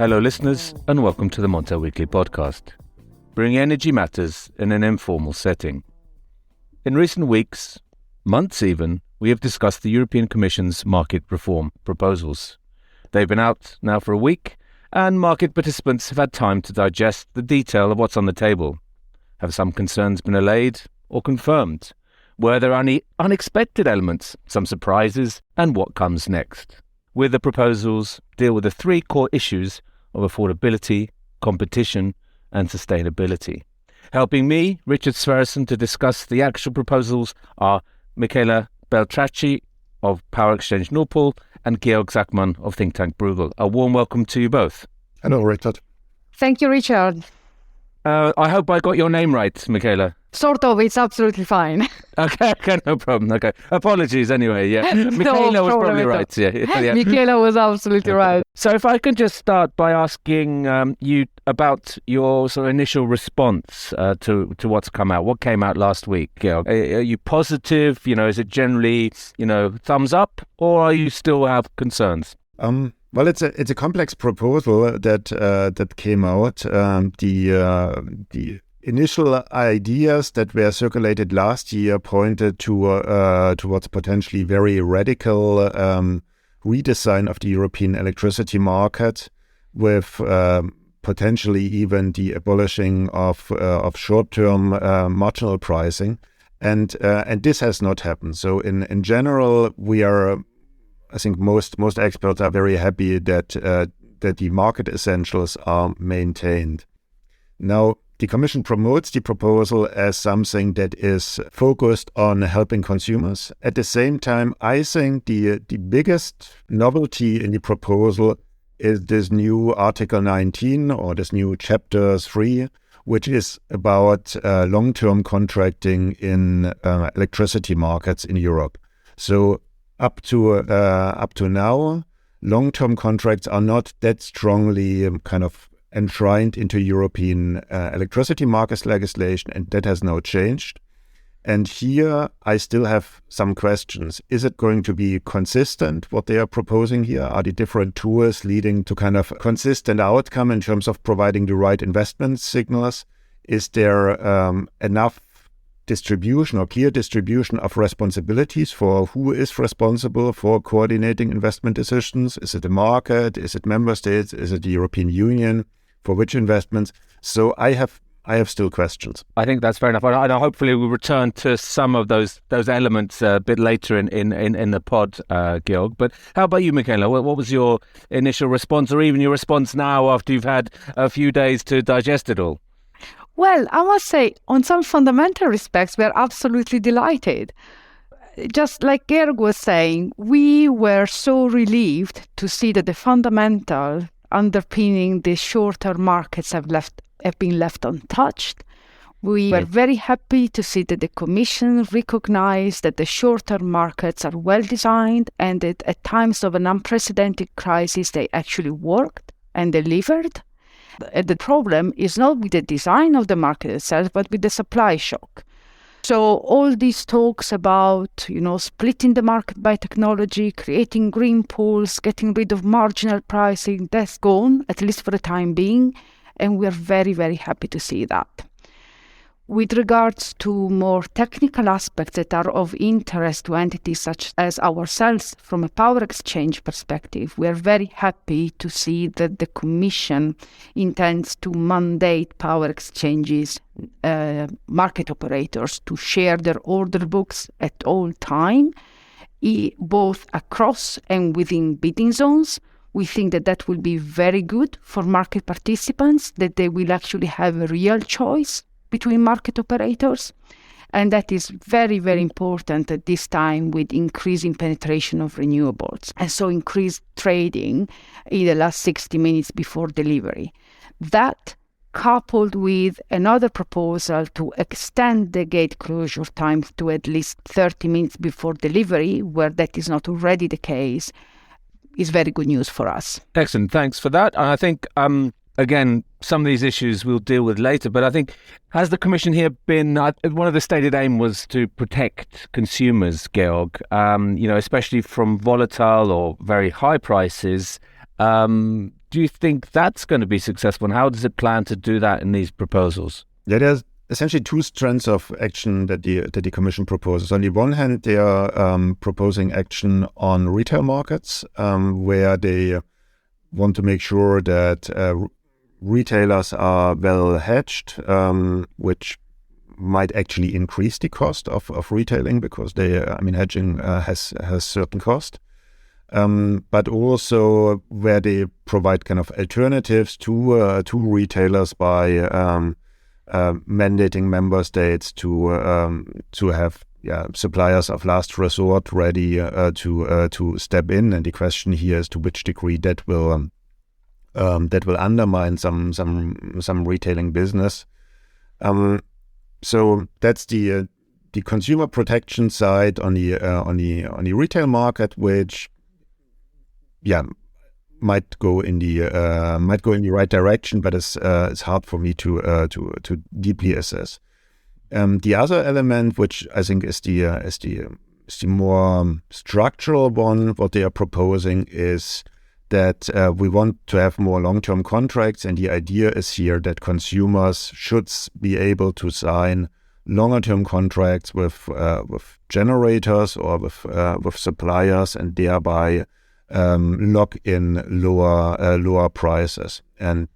Hello listeners, and welcome to the Montel Weekly Podcast, bringing energy matters in an informal setting. In recent weeks, months even, we have discussed the European Commission's market reform proposals. They've been out now for a week, and market participants have had time to digest the detail of what's on the table. Have some concerns been allayed or confirmed? Were there any unexpected elements, some surprises, and what comes next? With the proposals deal with the three core issues of affordability, competition, and sustainability. Helping me, Richard Sverrisson, to discuss the actual proposals are Michela Beltracchi of Power Exchange Nordpol and Georg Zachmann of think tank Bruegel. A warm welcome to you both. Hello, Richard. Thank you, Richard. I hope I got your name right, Michela. Sort of, it's absolutely fine. Okay, no problem. Okay, apologies anyway. Yeah, Michela was probably right. Yeah. Michela was absolutely right. So, if I can just start by asking you about your sort of initial response to what's come out. What came out last week, Georg? Are you positive? Is it generally thumbs up, or are you still have concerns? Well, it's a complex proposal that came out. The initial ideas that were circulated last year pointed towards potentially very radical redesign of the European electricity market, with potentially even the abolishing of short-term marginal pricing, and this has not happened. So in general, we are. I think most experts are very happy that the market essentials are maintained. Now, the Commission promotes the proposal as something that is focused on helping consumers. At the same time, I think the biggest novelty in the proposal is this new Article 19 or this new Chapter 3, which is about long-term contracting in electricity markets in Europe. So up to now, long-term contracts are not that strongly kind of enshrined into European electricity markets legislation, and that has now changed. And here I still have some questions. Is it going to be consistent, what they are proposing here? Are the different tools leading to kind of consistent outcome in terms of providing the right investment signals? Is there enough distribution or clear distribution of responsibilities for who is responsible for coordinating investment decisions? Is it the market? Is it member states? Is it the European Union? For which investments? So I have still questions. I think that's fair enough. And hopefully we'll return to some of those elements a bit later in the pod, Georg. But how about you, Michela? What was your initial response, or even your response now after you've had a few days to digest it all? Well, I must say, on some fundamental respects, we're absolutely delighted. Just like Georg was saying, we were so relieved to see that the fundamental underpinning the shorter markets have been left untouched. We were very happy to see that the Commission recognized that the shorter markets are well designed, and that at times of an unprecedented crisis, they actually worked and delivered. The problem is not with the design of the market itself, but with the supply shock. So all these talks about, splitting the market by technology, creating green pools, getting rid of marginal pricing, that's gone, at least for the time being. And we're very, very happy to see that. With regards to more technical aspects that are of interest to entities such as ourselves from a power exchange perspective, we are very happy to see that the Commission intends to mandate power exchanges, market operators, to share their order books at all time, both across and within bidding zones. We think that will be very good for market participants, that they will actually have a real choice between market operators. And that is very, very important at this time with increasing penetration of renewables. And so increased trading in the last 60 minutes before delivery. That, coupled with another proposal to extend the gate closure time to at least 30 minutes before delivery, where that is not already the case, is very good news for us. Excellent. Thanks for that. And I think, again, some of these issues we'll deal with later, but I think, has the Commission here been, one of the stated aim was to protect consumers, Georg, especially from volatile or very high prices. do you think that's going to be successful? And how does it plan to do that in these proposals? Yeah, there's essentially two strands of action that the Commission proposes. On the one hand, they are proposing action on retail markets, where they want to make sure that retailers are well hedged, which might actually increase the cost of retailing because hedging has certain cost. But also where they provide kind of alternatives to retailers by mandating member states to have suppliers of last resort ready to step in. And the question here is to which degree that will undermine some retailing business. So that's the consumer protection side on the retail market, which might go in the right direction, but it's hard for me to deeply assess. The other element, which I think is the more structural one, what they are proposing is that we want to have more long-term contracts, and the idea is here that consumers should be able to sign longer-term contracts with generators or with suppliers, and thereby lock in lower prices. And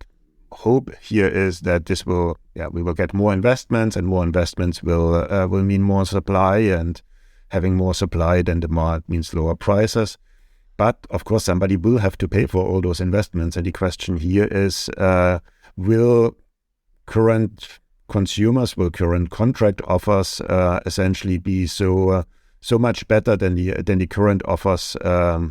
hope here is that this will we will get more investments, and more investments will mean more supply, and having more supply than demand means lower prices. But of course, somebody will have to pay for all those investments, and the question here is: will current contract offers essentially be so much better than the current offers are?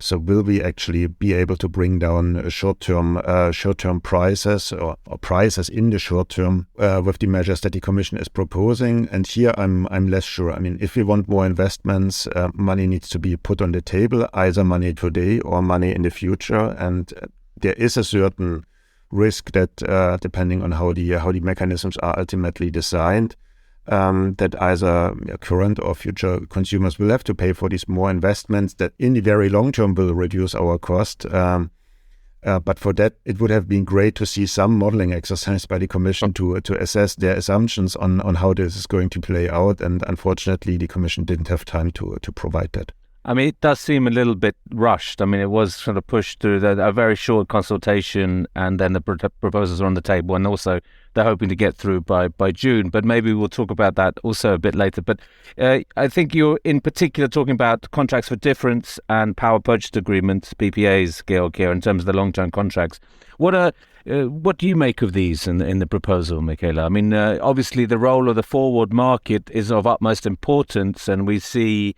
So will we actually be able to bring down short-term prices or prices in the short term with the measures that the Commission is proposing? And here I'm less sure. I mean, if we want more investments, money needs to be put on the table, either money today or money in the future. And there is a certain risk that depending on how the mechanisms are ultimately designed, that either current or future consumers will have to pay for these more investments that in the very long term will reduce our cost. But for that, it would have been great to see some modeling exercise by the Commission to assess their assumptions on how this is going to play out. And unfortunately, the Commission didn't have time to provide that. I mean, it does seem a little bit rushed. I mean, it was sort of pushed through a very short consultation, and then the proposals are on the table, and also they're hoping to get through by June. But maybe we'll talk about that also a bit later. But I think you're in particular talking about contracts for difference and power purchase agreements, PPAs, Georg, here in terms of the long-term contracts. What do you make of these in the proposal, Michela? I mean, obviously the role of the forward market is of utmost importance, and we see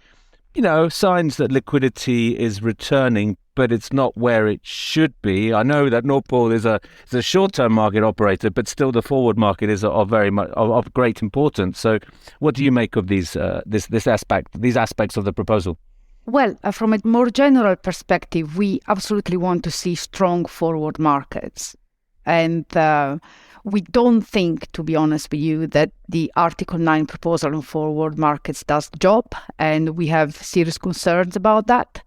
signs that liquidity is returning, but it's not where it should be. I know that Nord Pool is a short-term market operator, but still the forward market is of very much of great importance. So, what do you make of these aspects of the proposal? Well, from a more general perspective, we absolutely want to see strong forward markets, and we don't think, to be honest with you, that the Article 9 proposal on forward markets does the job, and we have serious concerns about that.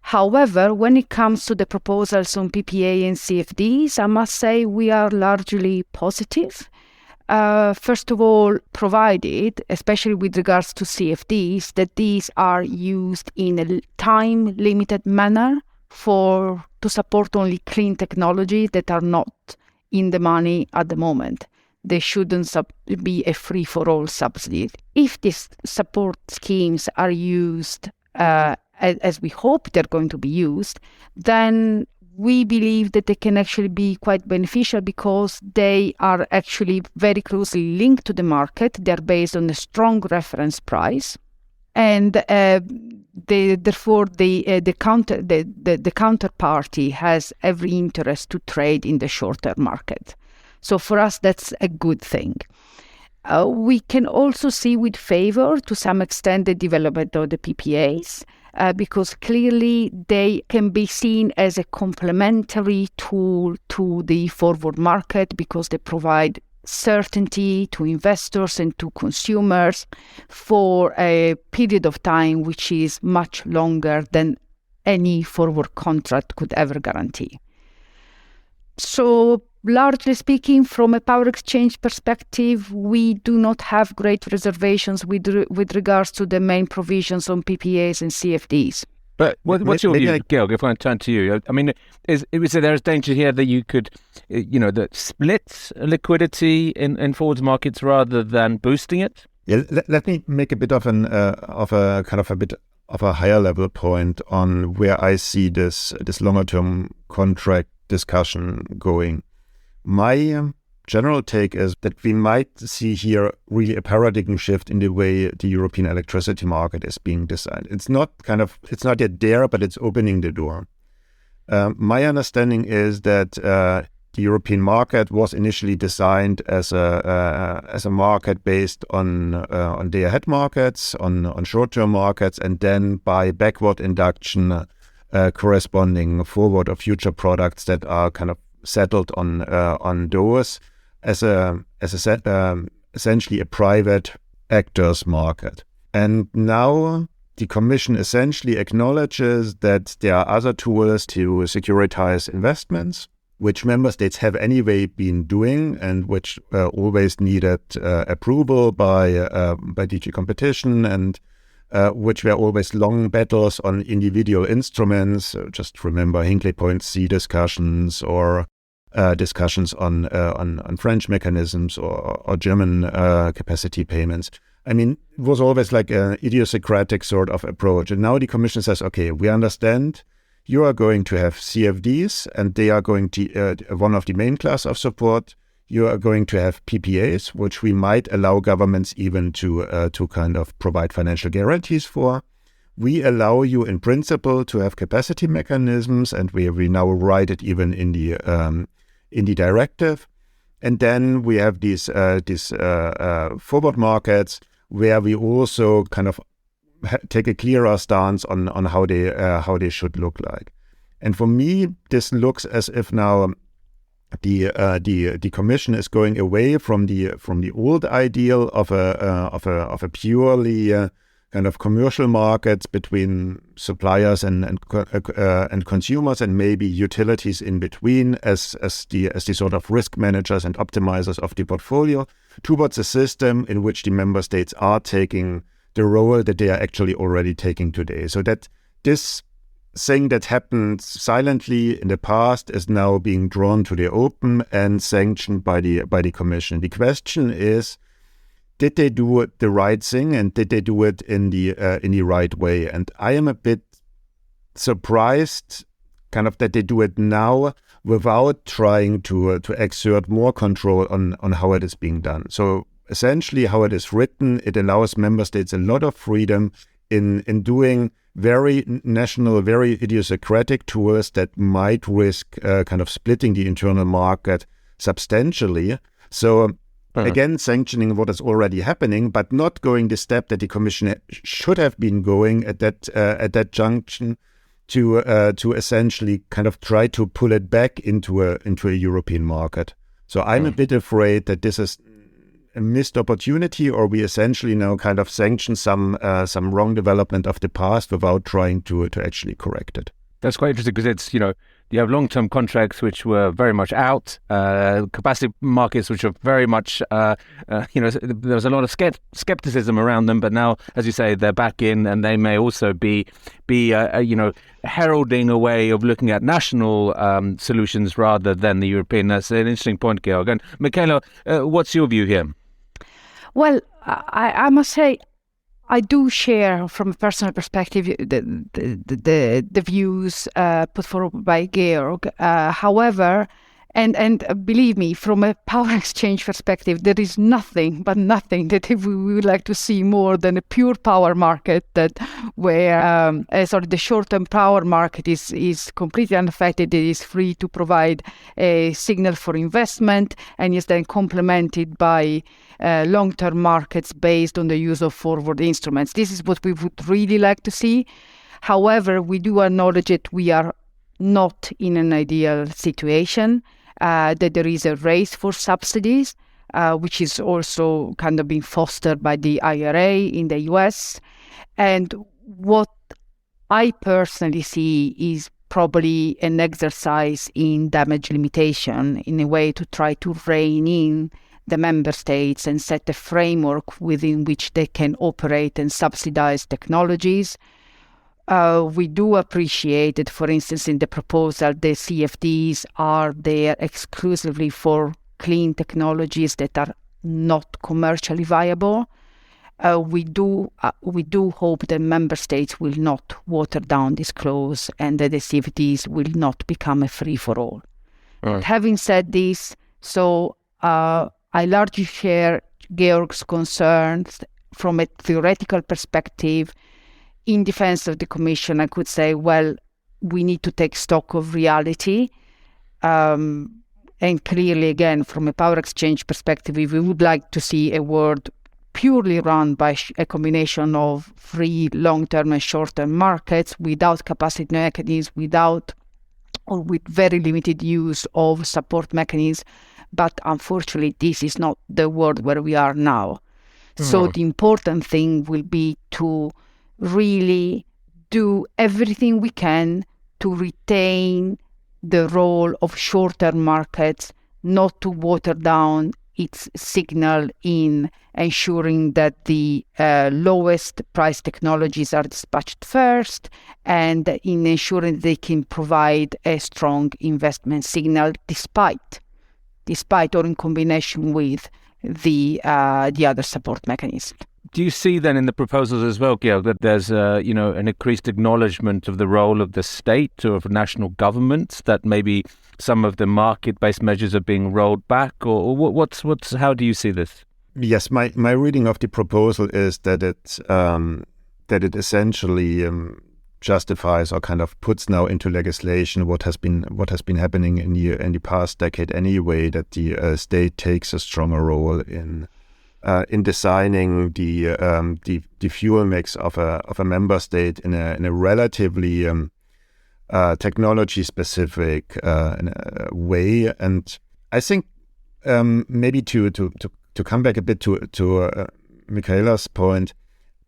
However, when it comes to the proposals on PPA and CFDs, I must say we are largely positive. First of all, provided, especially with regards to CFDs, that these are used in a time-limited manner to support only clean technology that are not in the money at the moment. They shouldn't be a free-for-all subsidy. If these support schemes are used as we hope they're going to be used, then we believe that they can actually be quite beneficial because they are actually very closely linked to the market. They're based on a strong reference price, and therefore the counterparty has every interest to trade in the short-term market. So for us, that's a good thing. We can also see with favor, to some extent, the development of the PPAs, because clearly they can be seen as a complementary tool to the forward market because they provide certainty to investors and to consumers for a period of time which is much longer than any forward contract could ever guarantee. So, largely speaking, from a power exchange perspective, we do not have great reservations with regards to the main provisions on PPAs and CFDs. But what's your view, Georg, if I turn to you? I mean, is there's danger here that you could, that split liquidity in forwards markets rather than boosting it? Yeah, let me make a bit of a higher level point on where I see this longer term contract discussion going. My general take is that we might see here really a paradigm shift in the way the European electricity market is being designed. It's not yet there, but it's opening the door. My understanding is that the European market was initially designed as a market based on day-ahead markets, on short-term markets, and then by backward induction, corresponding forward or future products that are kind of settled on those as essentially a private actors market. And now the Commission essentially acknowledges that there are other tools to securitize investments, which member states have anyway been doing and which always needed approval by DG Competition, and which were always long battles on individual instruments. Just remember Hinkley Point C discussions or discussions on French mechanisms or German capacity payments. I mean, it was always like an idiosyncratic sort of approach. And now the Commission says, okay, we understand you are going to have CFDs, and they are going to, one of the main class of support, you are going to have PPAs, which we might allow governments even to kind of provide financial guarantees for. We allow you in principle to have capacity mechanisms, and we now write it even in the directive. And then we have these forward markets where we also kind of take a clearer stance on how they should look like. And for me, this looks as if now the Commission is going away from the old ideal of a purely kind of commercial markets between suppliers and consumers, and maybe utilities in between as the sort of risk managers and optimizers of the portfolio, towards a system in which the member states are taking the role that they are actually already taking today. So that this thing that happened silently in the past is now being drawn to the open and sanctioned by the Commission. The question is, did they do the right thing, and did they do it in the right way? And I am a bit surprised kind of that they do it now without trying to exert more control on how it is being done. So essentially how it is written, it allows member states a lot of freedom in doing very national, very idiosyncratic tools that might risk kind of splitting the internal market substantially. So again, sanctioning what is already happening, but not going the step that the Commission should have been going at that junction to essentially kind of try to pull it back into a European market. So I'm a bit afraid that this is a missed opportunity, or we essentially now kind of sanction some wrong development of the past without trying to actually correct it. That's quite interesting, because it's, you have long-term contracts which were very much out, capacity markets which are very much, there was a lot of skepticism around them, but now, as you say, they're back in, and they may also be heralding a way of looking at national solutions rather than the European. That's an interesting point, Georg. And Michela, what's your view here? Well, I must say, I do share, from a personal perspective, the views put forward by Georg. However, and believe me, from a power exchange perspective, there is nothing that we would like to see more than a pure power market where the short-term power market is completely unaffected. It is free to provide a signal for investment, and is then complemented by long-term markets based on the use of forward instruments. This is what we would really like to see. However, we do acknowledge that we are not in an ideal situation, that there is a race for subsidies, which is also kind of being fostered by the IRA in the US. And what I personally see is probably an exercise in damage limitation, in a way to try to rein in the member states and set a framework within which they can operate and subsidize technologies. We do appreciate that, for instance, in the proposal, the CFDs are there exclusively for clean technologies that are not commercially viable. We do hope that member states will not water down this clause and that the CFDs will not become a free-for-all. Right. Having said this, I largely share Georg's concerns from a theoretical perspective. In defense of the Commission, I could say, well, we need to take stock of reality. And clearly, again, from a power exchange perspective, we would like to see a world purely run by a combination of free long-term and short-term markets without capacity mechanisms, with very limited use of support mechanisms. But unfortunately, this is not the world where we are now. So the important thing will be to really do everything we can to retain the role of short-term markets, not to water down its signal in ensuring that the lowest price technologies are dispatched first, and in ensuring they can provide a strong investment signal despite or in combination with the other support mechanisms. Do you see then in the proposals as well, Georg, that there's an increased acknowledgement of the role of the state or of national governments, that maybe some of the market-based measures are being rolled back, or what's how do you see this? Yes, my reading of the proposal is that it essentially justifies or kind of puts now into legislation what has been happening in the past decade anyway, that the state takes a stronger role in designing the fuel mix of a member state in a relatively technology specific way. And I think maybe to come back a bit to Michela's point,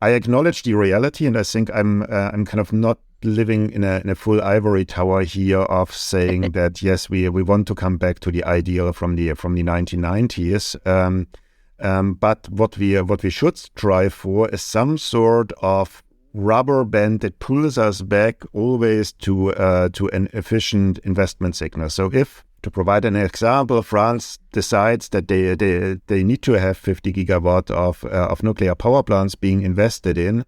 I acknowledge the reality, and I think I'm kind of not living in a full ivory tower here of saying that yes, we want to come back to the ideal from the 1990s. But what we should strive for is some sort of rubber band that pulls us back always to an efficient investment signal. So if, to provide an example, France decides that they need to have 50 gigawatt of nuclear power plants being invested in,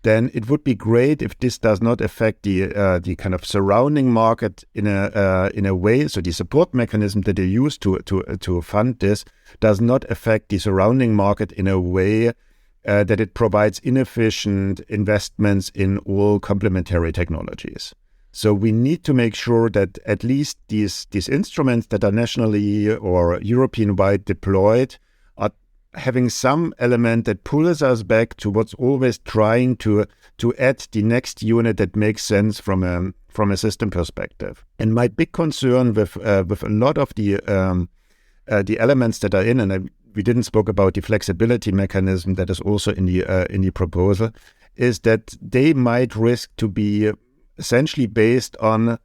then it would be great if this does not affect the kind of surrounding market in a way. So the support mechanism that they use to fund this does not affect the surrounding market in a way that it provides inefficient investments in all complementary technologies. So we need to make sure that at least these instruments that are nationally or European-wide deployed are having some element that pulls us back to what's always trying to add the next unit that makes sense from a system perspective. And my big concern with a lot of the elements that are in, and we didn't spoke about the flexibility mechanism that is also in the proposal, is that they might risk to be essentially based on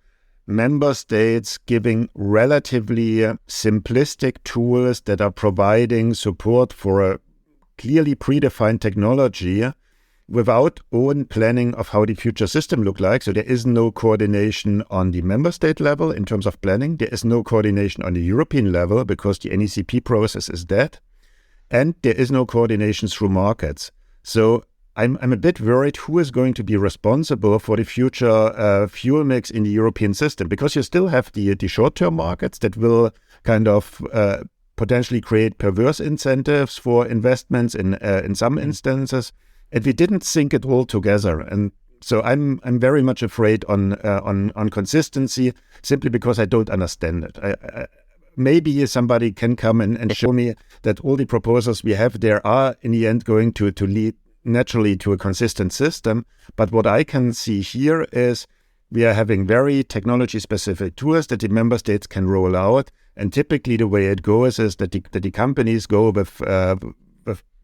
member states giving relatively simplistic tools that are providing support for a clearly predefined technology without own planning of how the future system look like. So there is no coordination on the member state level in terms of planning. There is no coordination on the European level because the NECP process is dead. And there is no coordination through markets. So I'm a bit worried who is going to be responsible for the future fuel mix in the European system, because you still have the short-term markets that will kind of potentially create perverse incentives for investments in some instances, and we didn't sync it all together. And so I'm very much afraid on consistency, simply because I don't understand it. Maybe somebody can come and show me that all the proposals we have there are in the end going to lead naturally to a consistent system. But what I can see here is we are having very technology-specific tools that the member states can roll out. And typically the way it goes is that the companies go with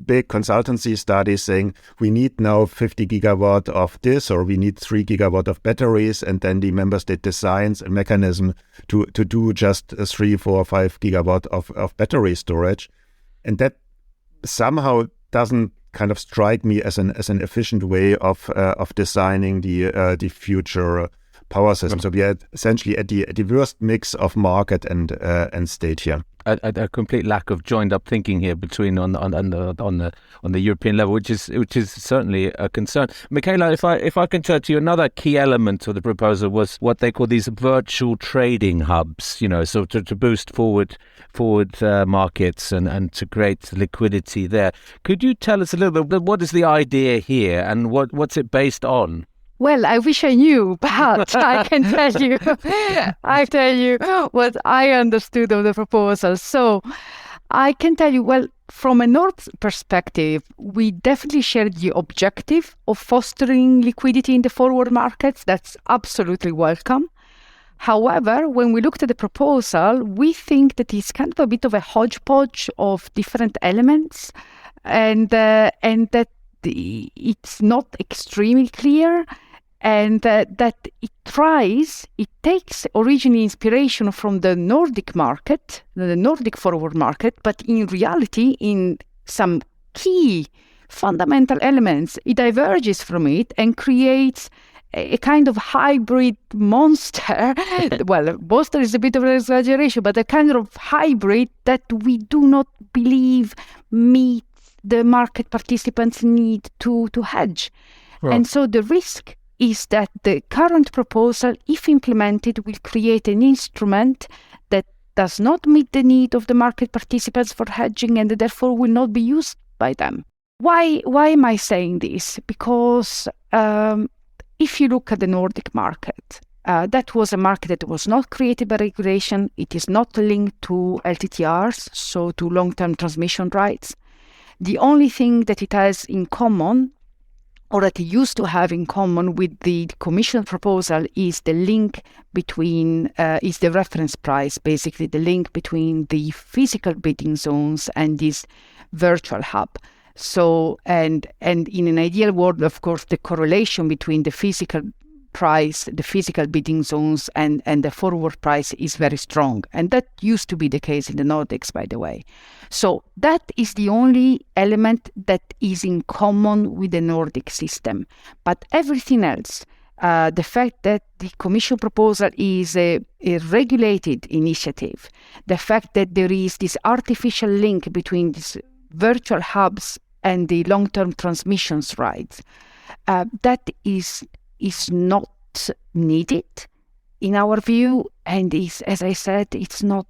big consultancy studies saying we need now 50 gigawatt of this, or we need 3 gigawatt of batteries, and then the member state designs a mechanism to do just 3, 4, 5 gigawatt of battery storage. And that somehow doesn't kind of strike me as an efficient way of designing the future power system. So we are essentially at the worst mix of market and state here. A complete lack of joined up thinking here between on the European level, which is certainly a concern. Michela, if I can turn to you, another key element of the proposal was what they call these virtual trading hubs. So to boost forward markets and to create liquidity there. Could you tell us a little bit what is the idea here and what's it based on? Well, I wish I knew, but I can tell you. I tell you what I understood of the proposal. So I can tell you, well, from a North perspective, we definitely share the objective of fostering liquidity in the forward markets. That's absolutely welcome. However, when we looked at the proposal, we think that it's kind of a bit of a hodgepodge of different elements, and that it's not extremely clear. And that it takes originally inspiration from the Nordic market, the Nordic forward market, but in reality, in some key fundamental elements, it diverges from it and creates a kind of hybrid monster. Well, monster is a bit of an exaggeration, but a kind of hybrid that we do not believe meets the market participants' need to hedge. Right. And so the risk is that the current proposal, if implemented, will create an instrument that does not meet the need of the market participants for hedging and therefore will not be used by them. Why am I saying this? Because if you look at the Nordic market, that was a market that was not created by regulation. It is not linked to LTTRs, so to long-term transmission rights. The only thing that it has in common, or that it used to have in common with the Commission proposal, is the link between, is the reference price, basically the link between the physical bidding zones and this virtual hub. So, and in an ideal world, of course, the correlation between the physical price, the physical bidding zones and the forward price is very strong. And that used to be the case in the Nordics, by the way. So that is the only element that is in common with the Nordic system. But everything else, the fact that the Commission proposal is a regulated initiative, the fact that there is this artificial link between these virtual hubs and the long-term transmissions rights, that is not needed in our view, and is, as I said, it's not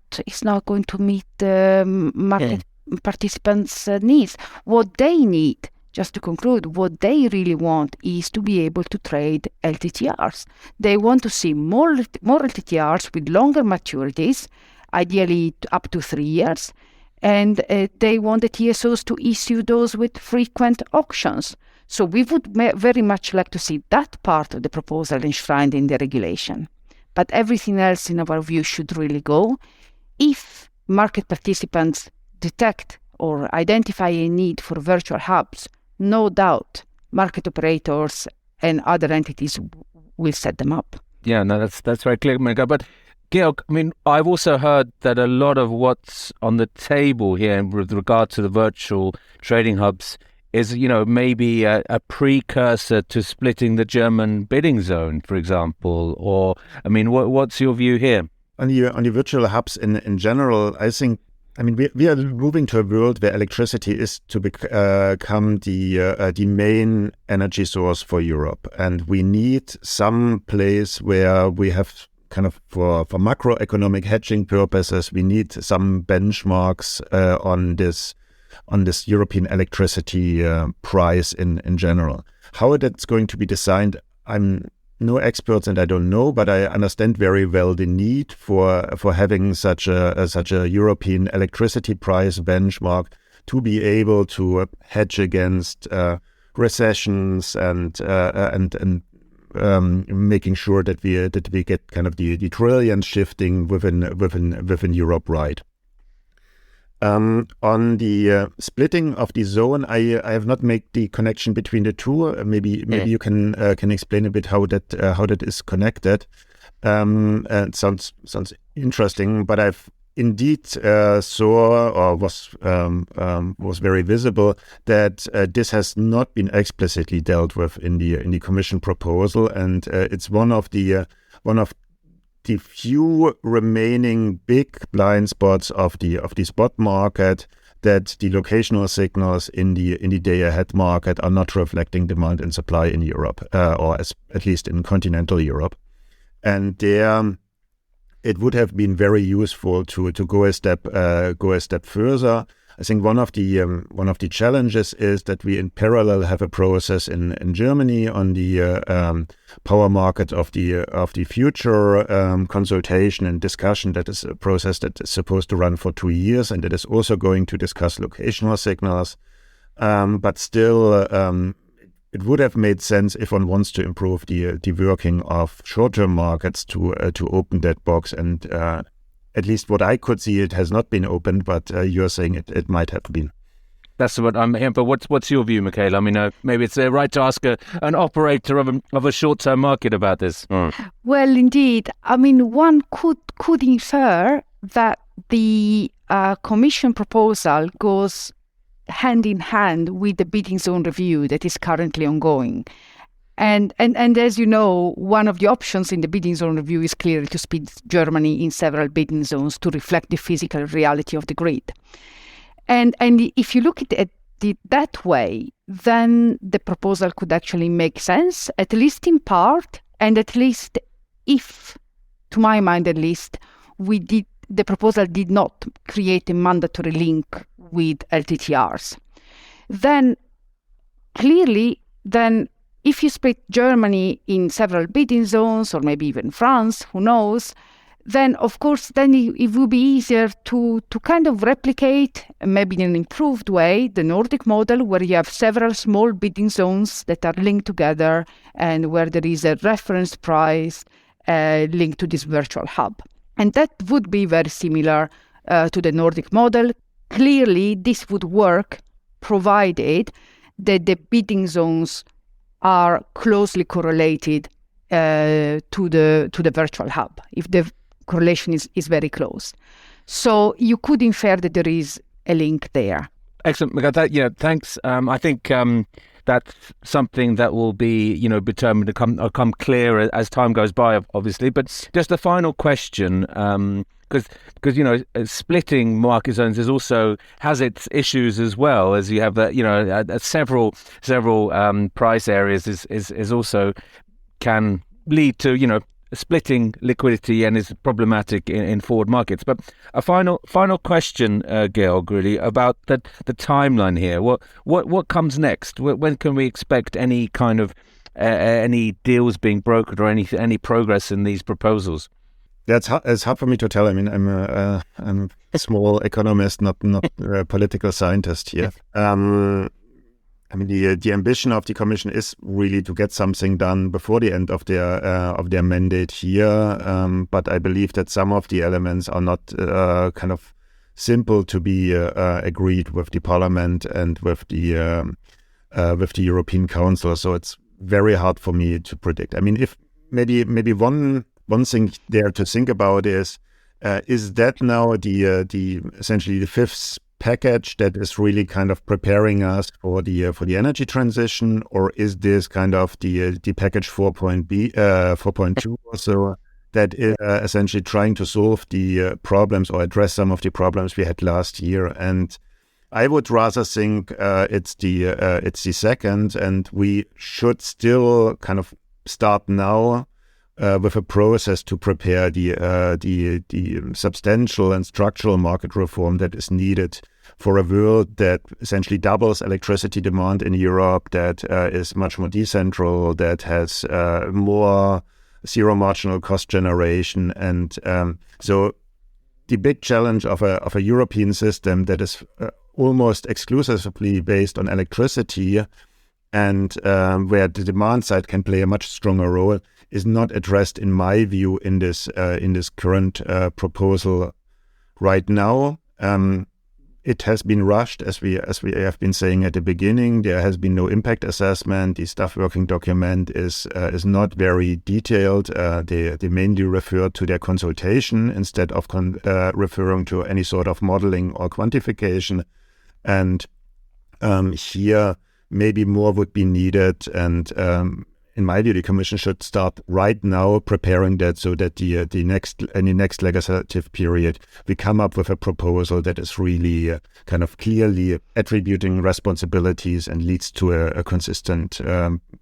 going to meet the market participants' needs. What they need, just to conclude, what they really want is to be able to trade LTTRs. They want to see more LTTRs with longer maturities, ideally up to 3 years, and they want the TSOs to issue those with frequent auctions. So we would very much like to see that part of the proposal enshrined in the regulation. But everything else, in our view, should really go. If market participants detect or identify a need for virtual hubs, no doubt market operators and other entities will set them up. Yeah, no, that's very clear, Michela. But Georg, I mean, I've also heard that a lot of what's on the table here with regard to the virtual trading hubs is, maybe a precursor to splitting the German bidding zone, for example. Or, I mean, what's your view here? On the virtual hubs in general, I think, we are moving to a world where electricity is to become the main energy source for Europe. And we need some place where we have kind of for macroeconomic hedging purposes, we need some benchmarks on this European electricity price in general. How that's going to be designed, I'm no expert and I don't know, but I understand very well the need for having such a European electricity price benchmark to be able to hedge against recessions and making sure that we get kind of the trillion shifting within Europe right. On the splitting of the zone, I have not made the connection between the two. Maybe you can explain a bit how that is connected. It sounds interesting, but I've indeed saw or was very visible that this has not been explicitly dealt with in the Commission proposal, and it's one of the few remaining big blind spots of the spot market, that the locational signals in the day-ahead market are not reflecting demand and supply in Europe, or at least in continental Europe. And there, it would have been very useful to go a step further. I think one of the challenges is that we in parallel have a process in Germany on the power market of the future consultation and discussion. That is a process that is supposed to run for 2 years, and that is also going to discuss locational signals. But still, it would have made sense, if one wants to improve the working of short-term markets, to open that box. And at least what I could see, it has not been opened, but you're saying it might have been. That's what I'm hearing. But what's your view, Michela? I mean, maybe it's right to ask an operator of a short-term market about this. Well, indeed. I mean, one could infer that the Commission proposal goes hand in hand with the bidding zone review that is currently ongoing. And as you know, one of the options in the bidding zone review is clearly to split Germany in several bidding zones to reflect the physical reality of the grid. And if you look at it that way, then the proposal could actually make sense, at least in part, and at least if, to my mind at least, the proposal did not create a mandatory link with LTTRs. Then clearly, if you split Germany in several bidding zones, or maybe even France, who knows, then of course it would be easier to kind of replicate, maybe in an improved way, the Nordic model, where you have several small bidding zones that are linked together and where there is a reference price linked to this virtual hub. And that would be very similar to the Nordic model. Clearly, this would work provided that the bidding zones are closely correlated to the virtual hub, if the correlation is very close. So you could infer that there is a link there. Excellent. Thanks. I think that's something that will be, determined to come clear as time goes by, obviously. But just a final question, because splitting market zones has its issues as well, as you have several price areas is also can lead to splitting liquidity and is problematic in forward markets. But a final question, Georg, really about the timeline here. What comes next? When can we expect any kind of any deals being brokered or any progress in these proposals? It's hard for me to tell. I mean, I'm a small economist, not a political scientist here. I mean, the ambition of the Commission is really to get something done before the end of their mandate here. But I believe that some of the elements are not kind of simple to be agreed with the Parliament and with the European Council. So it's very hard for me to predict. I mean, if maybe one thing there to think about is that now the essentially the fifth package that is really kind of preparing us for the energy transition, or is this kind of the package 4.2 or so that is essentially trying to solve the problems or address some of the problems we had last year? And I would rather think it's the second, and we should still kind of start now with a process to prepare the substantial and structural market reform that is needed for a world that essentially doubles electricity demand in Europe, that is much more decentral, that has more zero marginal cost generation. And so the big challenge of a European system that is almost exclusively based on electricity, and where the demand side can play a much stronger role, is not addressed, in my view, in this current proposal right now. it has been rushed, as we have been saying at the beginning. There has been no impact assessment. The staff working document is not very detailed. They mainly refer to their consultation instead of referring to any sort of modeling or quantification. And here, maybe more would be needed. And in my view, the Commission should start right now preparing that, so that in the next legislative period, we come up with a proposal that is really kind of clearly attributing responsibilities and leads to a consistent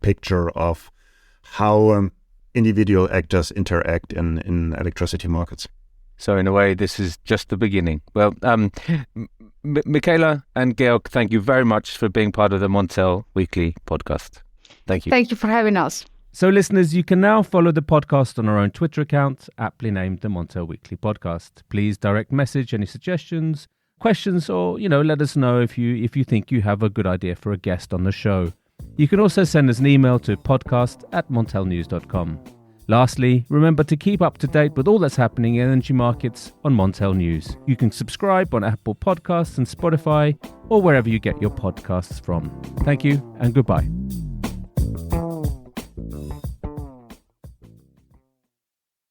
picture of how individual actors interact in electricity markets. So in a way, this is just the beginning. Well, Michela and Georg, thank you very much for being part of the Montel Weekly podcast. Thank you. Thank you for having us. So listeners, you can now follow the podcast on our own Twitter account, aptly named the Montel Weekly Podcast. Please direct message any suggestions, questions, or, let us know if you think you have a good idea for a guest on the show. You can also send us an email to podcast@montelnews.com. Lastly, remember to keep up to date with all that's happening in energy markets on Montel News. You can subscribe on Apple Podcasts and Spotify, or wherever you get your podcasts from. Thank you and goodbye.